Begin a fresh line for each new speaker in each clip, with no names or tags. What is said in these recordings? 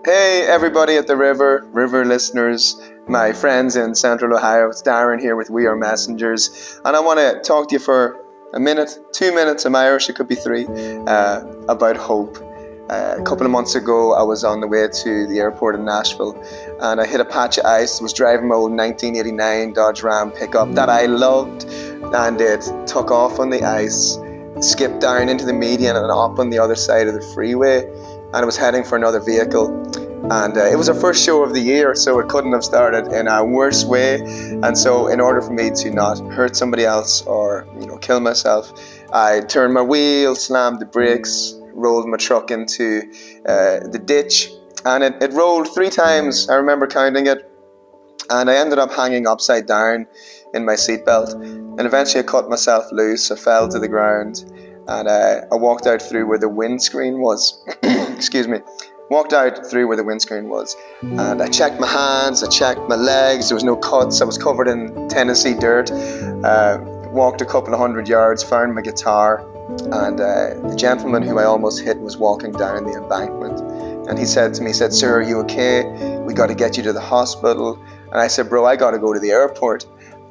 Hey everybody at the river listeners, my friends in Central Ohio. It's Darren here with We Are Messengers, and I want to talk to you for a minute, 2 minutes, I'm Irish, it could be 3, about hope. A couple of months ago, I was on the way to the airport in Nashville, and I hit a patch of ice. I was driving my old 1989 Dodge Ram pickup that I loved, and it took off on the ice, skipped down into the median and up on the other side of the freeway, and I was heading for another vehicle. And it was our first show of the year, so it couldn't have started in a worse way. And so in order for me to not hurt somebody else or kill myself, I turned my wheel, slammed the brakes, rolled my truck into the ditch, and it rolled 3 times. I remember counting it, and I ended up hanging upside down in my seatbelt, and eventually I cut myself loose. I fell to the ground, and I walked out through where the windscreen was. Excuse me. Walked out through where the windscreen was, and I checked my hands, I checked my legs. There was no cuts. I was covered in Tennessee dirt. Walked a couple of 100 yards, found my guitar, and the gentleman who I almost hit was walking down the embankment, and he said to me, "Sir, are you okay? We got to get you to the hospital." And I said, "Bro, I got to go to the airport."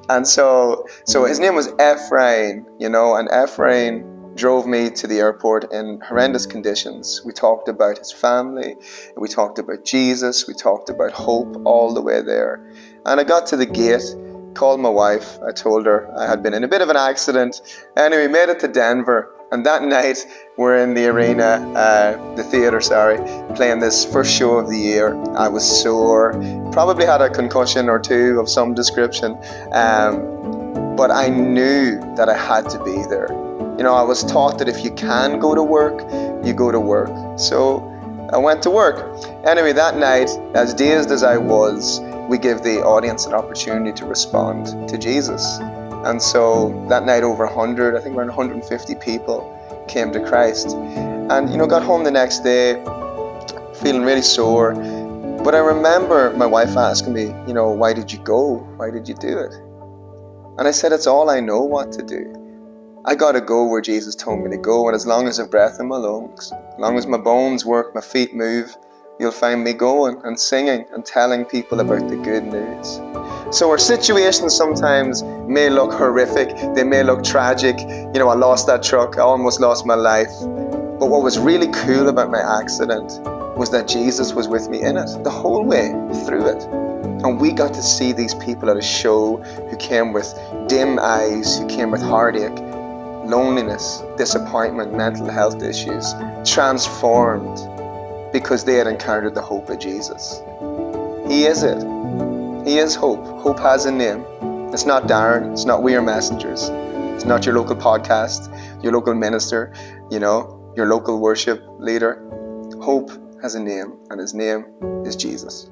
And so his name was Ephraim, and Ephraim drove me to the airport in horrendous conditions. We talked about his family, we talked about Jesus, we talked about hope all the way there. And I got to the gate, called my wife, I told her I had been in a bit of an accident. Anyway, made it to Denver, and that night we're in the arena, the theater, playing this first show of the year. I was sore, probably had a concussion or 2 of some description, but I knew that I had to be there. I was taught that if you can go to work, you go to work. So I went to work. Anyway, that night, as dazed as I was, we gave the audience an opportunity to respond to Jesus. And so that night, over 100, I think around 150 people came to Christ. And, got home the next day feeling really sore. But I remember my wife asking me, "Why did you go? Why did you do it?" And I said, "It's all I know what to do. I gotta go where Jesus told me to go, and as long as I've breath in my lungs, as long as my bones work, my feet move, you'll find me going and singing and telling people about the good news." So our situations sometimes may look horrific, they may look tragic. I lost that truck, I almost lost my life. But what was really cool about my accident was that Jesus was with me in it, the whole way through it. And we got to see these people at a show who came with dim eyes, who came with heartache, loneliness, disappointment, mental health issues, transformed because they had encountered the hope of Jesus. He is it. He is hope. Hope has a name. It's not Darren. It's not We Are Messengers. It's not your local podcast, your local minister, your local worship leader. Hope has a name, and his name is Jesus.